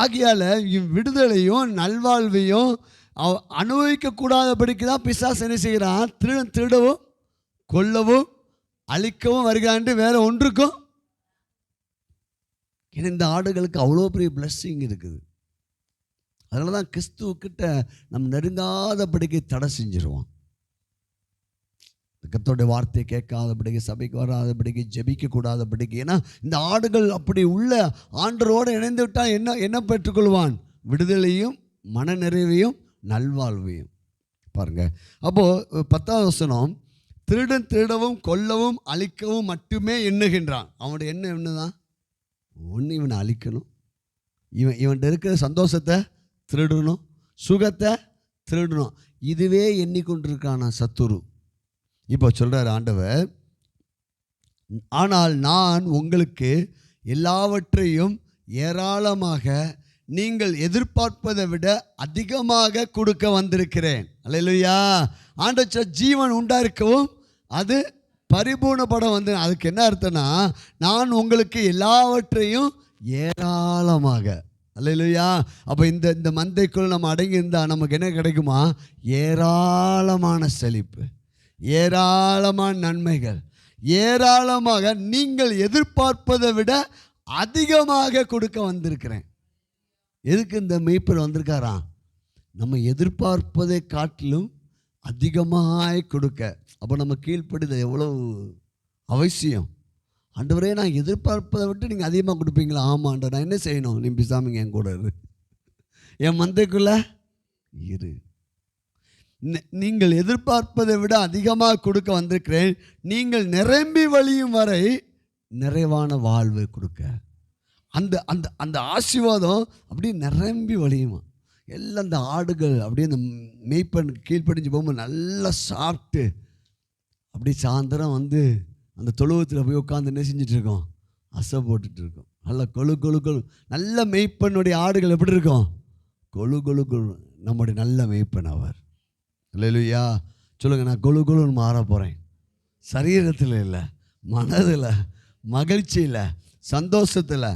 ஆகையால் விடுதலையும் நல்வாழ்வையும் அனுபவிக்கக்கூடாதபடிக்கு தான் பிசாசு என்ன செய்கிறான்? திருடவும் கொல்லவும் அழிக்கவும் வருகிறான்ட்டு வேற ஒன்றுக்கும். ஏன்னா இந்த ஆடுகளுக்கு அவ்வளோ பெரிய பிளஸ்ஸிங் இருக்குது. அதனால தான் கிறிஸ்துவக்கிட்ட நம்ம நெருங்காதபடிக்கு தடை செஞ்சிருவோம். கர்த்தருடைய வார்த்தையை கேட்காதபடிக்கு, சபைக்கு வராதபடிக்கு, ஜெபிக்கக்கூடாதபடிக்கு. ஏன்னா இந்த ஆடுகள் அப்படி உள்ள ஆண்டரோடு இணைந்து விட்டால் என்ன பெற்றுக்கொள்வான்? விடுதலையும் மன நிறைவையும் நல்வாழ்வையும். பாருங்க, அப்போது 10வது வசனம், திருடவும் கொல்லவும் அழிக்கவும் மட்டுமே எண்ணுகின்றான். அவனுடைய எண்ணம் என்னதான்? ஒன்று, இவனை அழிக்கணும், இவன்கிட்ட இருக்கிற சந்தோஷத்தை திருடணும், சுகத்தை திருடணும். இதுவே எண்ணிக்கொண்டிருக்கானா சத்துரு. இப்போ சொல்கிறார் ஆண்டவர், ஆனால் நான் உங்களுக்கு எல்லாவற்றையும் ஏராளமாக நீங்கள் எதிர்பார்ப்பதை விட அதிகமாக கொடுக்க வந்திருக்கிறேன். அல்லேலூயா. ஆண்டவர் ஜீவன் உண்டாயிருக்கவும் அது பரிபூர்ணப்பட வந்து, அதுக்கு என்ன அர்த்தம்னா, நான் உங்களுக்கு எல்லாவற்றையும் ஏராளமாக. அல்லேலூயா. அப்போ இந்த மந்தைக்குள் நம்ம அடங்கியிருந்தால் நமக்கு என்ன கிடைக்குமா? ஏராளமான செழிப்பு, ஏராளமான நன்மைகள், ஏராளமாக நீங்கள் எதிர்பார்ப்பதை விட அதிகமாக கொடுக்க வந்திருக்கிறேன். எதுக்கு இந்த மேய்ப்பர் வந்திருக்காராம்? நம்ம எதிர்பார்ப்பதை காட்டிலும் அதிகமாய் கொடுக்க. அப்போ நம்ம கீழ்ப்படுதல் எவ்வளவு அவசியம். ஆண்டவரே, நான் எதிர்பார்ப்பதை விட்டு நீங்கள் அதிகமாக கொடுப்பீங்களா? ஆமாம் ஆண்டவர். நான் என்ன செய்யணும்? நீ பிசாமிங்க என் கூட இரு, என் மந்தைக்குள்ள இரு. நீங்கள் எதிர்பார்ப்பதை விட அதிகமாக கொடுக்க வந்திருக்கிறேன். நீங்கள் நிரம்பி வழியும் வரை நிறைவான வாழ்வை கொடுக்க. அந்த அந்த அந்த ஆசீர்வாதம் அப்படி நிரம்பி வழியுமா. எல்லாம் அந்த ஆடுகள் அப்படியே அந்த மேய்ப்பன் கீழ்ப்படிஞ்சு போகும்போது நல்லா சாப்பிட்டு அப்படி சாயந்தரம் வந்து அந்த தொழுவத்தில் போய் உட்காந்து என்ன செஞ்சுட்டு இருக்கோம், அசை போட்டுட்டு இருக்கோம். நல்லா கொழு கொழு கொழு. நல்ல மேய்ப்பனுடைய ஆடுகள் எப்படி இருக்கும், கொழு கொழு கொழு. நம்முடைய நல்ல மேய்ப்பன் அவர். அல்லேலூயா. சொல்லுங்க, நான் கொழு கொழுன்னு மாற போகிறேன். சரீரத்தில் இல்லை, மனதில், மகிழ்ச்சியில், சந்தோஷத்தில்.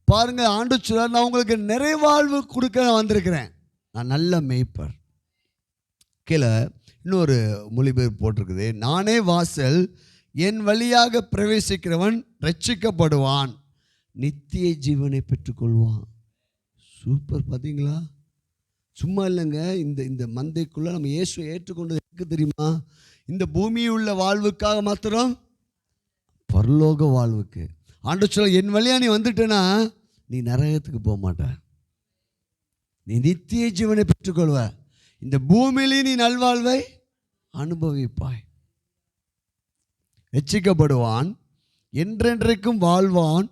பாருங்க, ஆண்டு சொல்றார், நான் உங்களுக்கு நிறைவாழ்வு கொடுக்க வந்திருக்கிறேன். நான் நல்ல மேய்ப்பர். கீழே இன்னொரு மொழிபெயர்ப்பு போட்டிருக்குது, நானே வாசல், என் வழியாக பிரவேசிக்கிறவன் ரட்சிக்கப்படுவான், நித்திய ஜீவனை பெற்றுக்கொள்வான். சூப்பர். பார்த்தீங்களா? சும்மா இல்லைங்க, இந்த இந்த மந்தைக்குள்ளே நம்ம இயேசுவை ஏற்றுக்கொண்டது எதுக்கு தெரியுமா? இந்த பூமியில் உள்ள வாழ்வுக்காக மாத்திரம், பரலோக வாழ்வுக்கு. ஆண்டு சொல்ல, என் வழியாக நீ வந்துட்டேன்னா நீ நரகத்துக்கு போக மாட்ட, நீ நித்திய ஜீவனை பெற்றுக்கொள்வ. இந்த பூமியிலே நீ நல்வாழ்வை அனுபவிப்பாய். ரட்சிக்கப்படுவான், என்றென்றைக்கும் வாழ்வான்.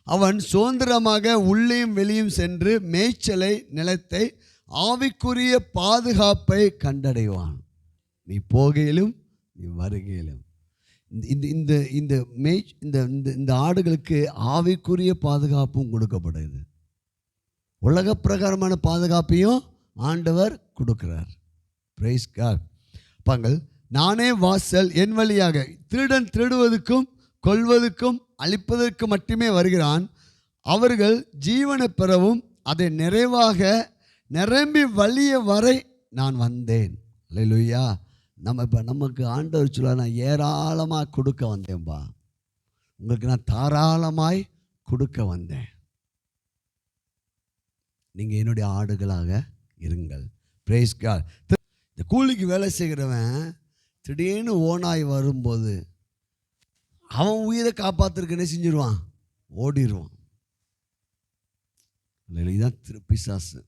அவன் சுதந்திரமாக உள்ளேயும் வெளியும் சென்று மேய்ச்சலை, நிலத்தை, ஆவிக்குரிய பாதுகாப்பை கண்டடைவான். நீ போகையிலும் நீ வருகையிலும். இந்த இந்த இந்த மேய் இந்த இந்த ஆடுகளுக்கு ஆவிக்குரிய பாதுகாப்பும் கொடுக்கப்படுது. உலக பிரகாரமான பாதுகாப்பையும் ஆண்டவர் கொடுக்கிறார். Price God. பாங்கள், நானே வாசல், என் வழியாக. திருடன் திருடுவதற்கும் கொல்வதற்கும் அழிப்பதற்கு மட்டுமே வருகிறான். அவர்கள் ஜீவனை பெறவும் அதை நிறைவாக நிரம்பி வழிய வரை நான் வந்தேன். அல்லேலூயா. நமக்கு ஆண்டவர் சொல்ல, நான் ஏராளமாக கொடுக்க வந்தேன்பா, உங்களுக்கு நான் தாராளமாய் கொடுக்க வந்தேன், நீங்கள் என்னுடைய ஆடுகளாக இருங்கள். Praise God. இந்த கூலிக்கு வேலை செய்கிறவன் திடீர்னு ஓனாய் வரும்போது அவன் உயிரை காப்பாற்றுறதுக்கு என்ன செஞ்சிருவான், ஓடிடுவான். இதுதான் பிசாசு.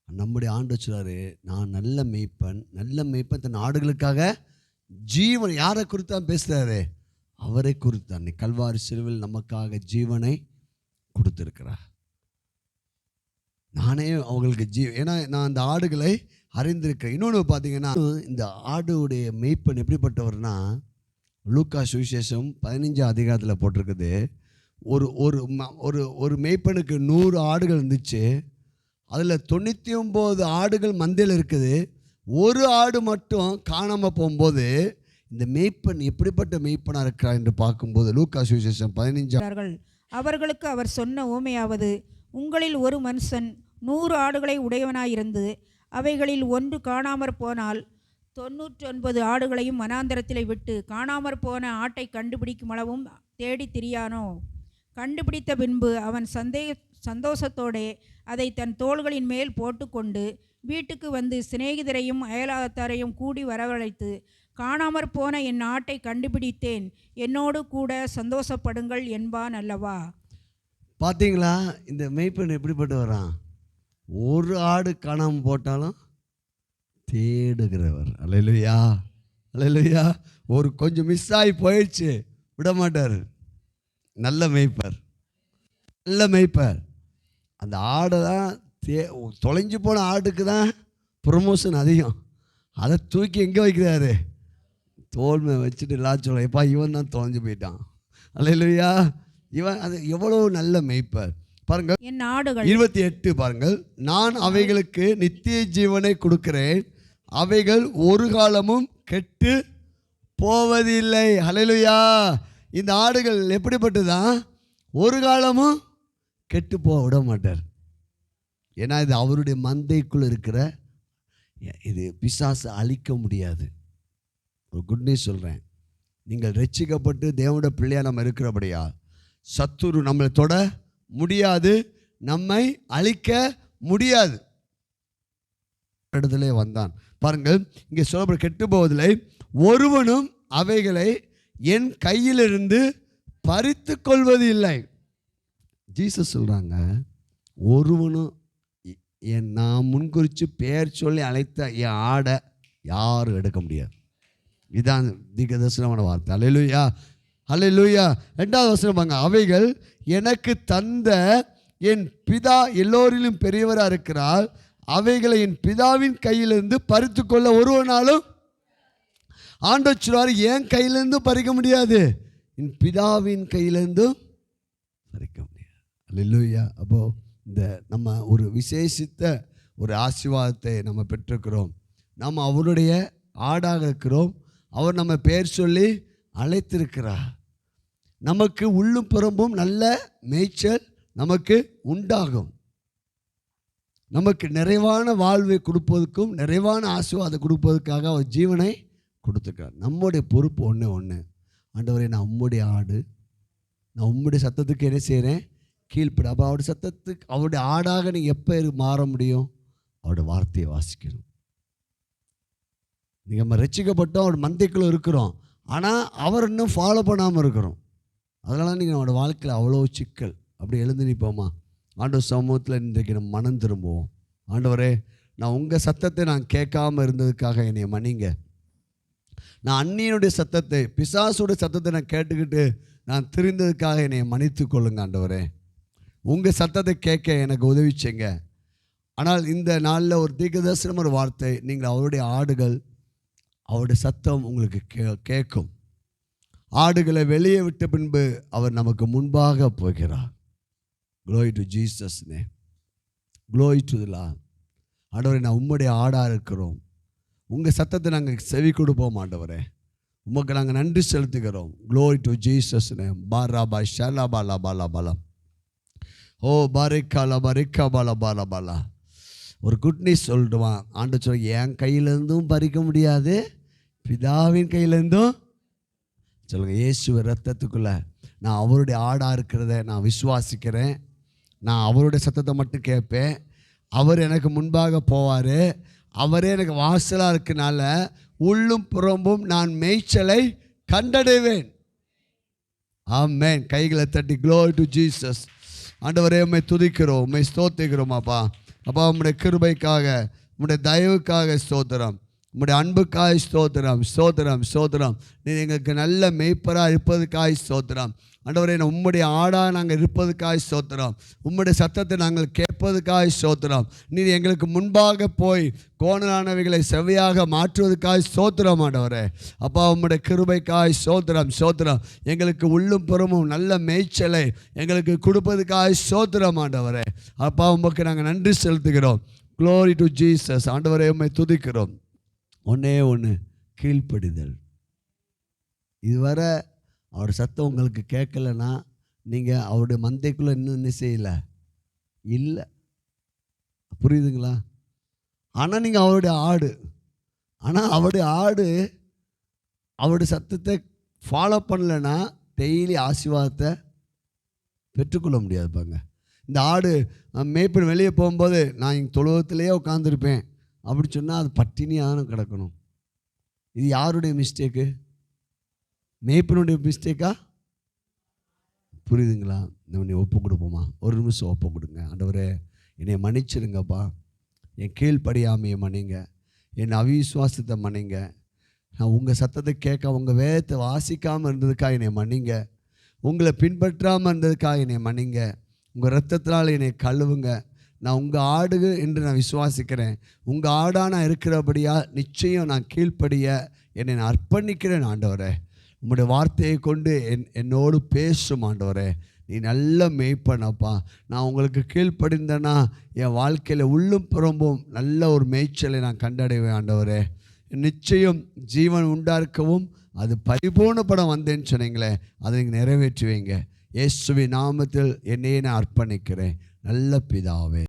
நம்முடைய ஆண்டவர் சொல்றாரு, நான் நல்ல மேய்ப்பன். நல்ல மேய்ப்பன் தன் ஆடுகளுக்காக ஜீவன். யாரை குறித்தான் பேசுகிறாரு, அவரை குறித்தான். கல்வாரி சிலுவையில் நமக்காக ஜீவனை கொடுத்திருக்கிறார். நானே அவங்களுக்கு ஏன்னா நான் அந்த ஆடுகளை அறிந்திருக்கிறேன். இன்னொன்று பார்த்தீங்கன்னா, இந்த ஆடுடைய மேய்ப்பன் எப்படிப்பட்டவர்னா, லூக்கா சுவிசேஷம் 15 அதிகாரத்தில் போட்டிருக்குது. ஒரு ஒரு ஒரு மேய்ப்பனுக்கு 100 ஆடுகள் இருந்துச்சு. அதில் 99 ஆடுகள் மந்தையில் இருக்குது. ஒரு ஆடு மட்டும் காணாமல் போகும்போது இந்த மேய்ப்பன் எப்படிப்பட்ட மேய்ப்பனாக இருக்கிறார் என்று பார்க்கும்போது, லூக்கா சுவிசேஷம் 15. அவர்களுக்கு அவர் சொன்ன ஊமையாவது, உங்களில் ஒரு மனுஷன் 100 ஆடுகளை உடையவனாயிருந்து அவைகளில் ஒன்று காணாமற் போனால் 99 ஆடுகளையும் வனாந்தரத்தில் விட்டு காணாமற் போன ஆட்டை கண்டுபிடிக்கும் அளவும் தேடி திரியானோ? கண்டுபிடித்த பின்பு அவன் சந்தோஷத்தோடே அதை தன் தோள்களின் மேல் போட்டுக்கொண்டு வீட்டுக்கு வந்து சிநேகிதரையும் அயலாத்தாரையும் கூடி வரவழைத்து, காணாமற் போன என் ஆட்டை கண்டுபிடித்தேன், என்னோடு கூட சந்தோஷப்படுங்கள் என்பான் அல்லவா? பார்த்தீங்களா, இந்த மேய்ப்பன் எப்படிப்பட்டு வரான்? ஒரு ஆடு காணாமல் போட்டாலும் தேடுகிறவர். அல்லேலூயா, அல்லேலூயா. ஒரு கொஞ்சம் மிஸ் ஆகி போயிடுச்சு, விட மாட்டார். நல்ல மேய்ப்பர், நல்ல மேய்ப்பர். அந்த ஆடை தான் தொலைஞ்சு போன ஆட்டுக்கு தான் ப்ரொமோஷன் அதிகம். அதை தூக்கி எங்கே வைக்கிறாரு, தோல்மை வச்சுட்டு எல்லாம் சொல்ல, எப்பா இவன் தான் தொலைஞ்சு போயிட்டான். அல்லேலூயா. இவன் அது எவ்வளோ நல்ல மேய்ப்பர் பாருங்கள். 28 பாருங்கள். நான் அவைகளுக்கு நித்திய ஜீவனை கொடுக்கிறேன், அவைகள் ஒரு காலமும் கெட்டு போவதில்லை. அல்லேலூயா. இந்த ஆடுகள் எப்படிப்பட்டதான், ஒரு காலமும் கெட்டு போக விட மாட்டார். ஏன்னா இது அவருடைய மந்தைக்குள் இருக்கிற, இது பிசாசு அழிக்க முடியாது. ஒரு குட் நியூஸ் சொல்கிறேன், நீங்கள் ரட்சிக்கப்பட்டு தேவனுடைய பிள்ளையாக நம்ம இருக்கிறபடியா சத்துரு நம்மளை தொட முடியாது, நம்மை அழிக்க முடியாது. இடத்துல வந்தான் பாருங்கள். இங்கே சொல்லப்பட கெட்டு போவதில்லை, ஒருவனும் அவைகளை என் கையிலிருந்து பறித்து கொள்வது இல்லை. ஜீசஸ் சொல்கிறாங்க, ஒருவனும் நான் முன்குறித்து பெயர் சொல்லி அழைத்த என் ஆடை யாரும் எடுக்க முடியாது. இதுதான் தீர்க்கதரிசனமான வார்த்தை. அல்லேலூயா, அல்லேலூயா. 2வது வசனம் பாருங்க. அவைகள் எனக்கு தந்த என் பிதா எல்லோரிலும் பெரியவராக இருக்கிறார், அவைகளை என் பிதாவின் கையிலிருந்து பறித்து கொள்ள ஒருவனாலும் ஆண்டவர் சொல்வார், என் கையிலேருந்து பறிக்க முடியாது, என் பிதாவின் கையிலேருந்தும் பறிக்க முடியாது. அல்லேலூயா. அப்போது இந்த நம்ம ஒரு விசேஷித்த ஒரு ஆசீர்வாதத்தை நம்ம பெற்றிருக்கிறோம். நாம் அவருடைய ஆடாக இருக்கிறோம். அவர் நம்ம பெயர் சொல்லி அழைத்திருக்கிறார். நமக்கு உள்ளும் புறம்பும் நல்ல மேய்ச்சல் நமக்கு உண்டாகும். நமக்கு நிறைவான வாழ்வை கொடுப்பதற்கும் நிறைவான ஆசீர்வாதம் கொடுப்பதற்காக அவர் ஜீவனை கொடுத்துருக்கார். நம்முடைய பொறுப்பு ஒன்று, ஆண்டவரே நான் உம்முடைய ஆடு, நான் உம்முடைய சத்தத்துக்கு என்ன செய்கிறேன், கீழ்ப்பட. அப்போ அவருடைய சத்தத்துக்கு, அவருடைய ஆடாக நீங்கள் எப்போ மாற முடியும், அவருடைய வார்த்தையை வாசிக்கணும். நீங்கள் நம்ம ரட்சிக்கப்பட்டோம், அவர் மந்தைக்குள்ளே இருக்கிறோம், ஆனால் அவர் இன்னும் ஃபாலோ பண்ணாமல் இருக்கிறோம். அதனால நீங்கள் நம்மளோட வாழ்க்கையில் அவ்வளோ சிக்கல். அப்படி எழுந்து நிற்போமா ஆண்டவர் சமூகத்தில் இன்றைக்கு நம்ம மனம் திரும்புவோம். ஆண்டவரே, நான் உங்கள் சத்தத்தை நான் கேட்காமல் இருந்ததுக்காக என்னை மன்னிங்க. நான் அந்நியனுடைய சத்தத்தை, பிசாசுடைய சத்தத்தை நான் கேட்டுக்கிட்டு நான் திரிந்ததுக்காக என்னை மன்னித்து கொள்ளுங்க. ஆண்டவரே, உங்கள் சத்தத்தை கேட்க எனக்கு உதவி செய்யுங்க. ஆனால் இந்த நாளில் ஒரு தீர்க்கதரிசனம் ஒரு வார்த்தை, நீங்கள் அவருடைய ஆடுகள், அவருடைய சத்தம் உங்களுக்கு கேட்கும். ஆடுகளை வெளியே விட்ட பின்பு அவர் நமக்கு முன்பாக போகிறார். Glory to Jesus name. Glory to the Lord. ஆண்டவரே, நான் உம்முடைய ஆடாக இருக்கிறோம். உங்கள் சத்தத்தை நாங்கள் செவி கொடுப்போம். ஆண்டவரே, உமக்கு நாங்கள் நன்றி செலுத்துகிறோம். Glory to Jesus name. பாராபா ஷலா Bala Bala Bala. ஓ பாரிக்காலா பாரிக்கா பாலா பாலா பாலா. ஒரு குட் நியூஸ் சொல்லிடுவான். ஆண்டு சொல்ல, என் கையிலேருந்தும் பறிக்க முடியாது, பிதாவின் கையிலேருந்தும். சொல்லுங்கள், இயேசுவ ரத்தத்துக்குள்ளே நான் அவருடைய ஆடாக இருக்கிறத நான் விசுவாசிக்கிறேன். நான் அவருடைய சத்தத்தை மட்டும் கேட்பேன். அவர் எனக்கு முன்பாக போவார். அவரே எனக்கு வாசலாக இருக்கனால உள்ளும் புறம்பும் நான் மேய்ச்சலை கண்டடைவேன். ஆமென். கைகளை தட்டி glory to Jesus. ஆண்டவரே, உம்மை துதிக்கிறோம், உம்மை ஸ்தோத்திக்கிறோம். அப்பா உம்முடைய கிருபைக்காக, உம்முடைய தயவுக்காக ஸ்தோத்திரம், உம்முடைய அன்புக்காய் ஸ்தோத்திரம், ஸ்தோத்திரம், ஸ்தோத்திரம். நீ எங்களுக்கு நல்ல மேய்ப்பராக இருப்பதுக்காய் ஸ்தோத்திரம். ஆண்டவரே, உம்முடைய ஆடாக நாங்கள் இருப்பதுக்காய் ஸ்தோத்திரம். உம்முடைய சத்தத்தை நாங்கள் கேட்பதுக்காய் ஸ்தோத்திரம். நீ எங்களுக்கு முன்பாக போய் கோணலானவைகளை செவ்வையாக மாற்றுவதற்காய் ஸ்தோத்திரம். ஆண்டவரே, அப்பா உம்முடைய கிருபைக்காய் ஸ்தோத்திரம், ஸ்தோத்திரம். எங்களுக்கு உள்ளும் புறமும் நல்ல மேய்ச்சலை எங்களுக்கு கொடுப்பதுக்காய் ஸ்தோத்திரம். ஆண்டவரே, அப்பா உமக்கு நாங்கள் நன்றி செலுத்துகிறோம். Glory to Jesus. ஆண்டவரே, உம்மை துதிக்கிறோம். ஒன்றே ஒன்று, கீழ்ப்படிதல். இதுவரை அவருடைய சத்தம் உங்களுக்கு கேட்கலன்னா நீங்கள் அவருடைய மந்தைக்குள்ளே இன்னும் என்ன செய்யலை, இல்லை. புரியுதுங்களா? ஆனால் நீங்கள் அவருடைய ஆடு. ஆனால் அவருடைய ஆடு அவருடைய சத்தத்தை ஃபாலோ பண்ணலைன்னா டெய்லி ஆசீர்வாதத்தை பெற்றுக்கொள்ள முடியாதுப்பாங்க. இந்த ஆடு மேய்ப்பன் வெளியே போகும்போது நான் எங்கள் தொழுவத்திலேயே உட்காந்துருப்பேன் அப்படி சொன்னால் அது பட்டினியான கிடக்கணும். இது யாருடைய மிஸ்டேக்கு? மேய்ப்பனுடைய மிஸ்டேக்கா? புரியுதுங்களா? நம்ம ஒப்பு கொடுப்போமா? ஒரு நிமிஷம் ஒப்பு கொடுங்க. ஆண்டவரே, என்னை மன்னிச்சிருங்கப்பா, என் கீழ்ப்படியாமையை மன்னிங்க, என் அவிசுவாசத்தை மன்னிங்க, நான் உங்கள் சத்தத்தை கேட்க, உங்கள் வேதத்தை வாசிக்காமல் இருந்ததுக்காக என்னை மன்னிங்க, உங்களை பின்பற்றாமல் இருந்ததுக்காக என்னை மன்னிங்க, உங்கள் இரத்தத்தினால் என்னை கழுவுங்க. நான் உங்கள் ஆடு என்று நான் விசுவாசிக்கிறேன். உங்கள் ஆடாக நான் இருக்கிறபடியா நிச்சயம் நான் கீழ்ப்படிய என்னை நான் அர்ப்பணிக்கிறேன். ஆண்டவரே, உம்முடைய வார்த்தையை கொண்டு என்னோடு பேசும். ஆண்டவரே, நீ நல்ல மேய்ப்பனப்பா. நான் உங்களுக்கு கீழ்ப்படிந்தேன்னா என் வாழ்க்கையில் உள்ளும் புறம்பும் நல்ல ஒரு மேய்ச்சலை நான் கண்டடைவேன். ஆண்டவரே, நிச்சயம் ஜீவன் உண்டாஇருக்கவும் அது பரிபூர்ணப்படம் வந்தேன்னு சொன்னீங்களே, அதை நீங்கள் நிறைவேற்றுவீங்க. இயேசுவின் நாமத்தில் என்னையே நான் அர்ப்பணிக்கிறேன். நல்ல பிதாவே.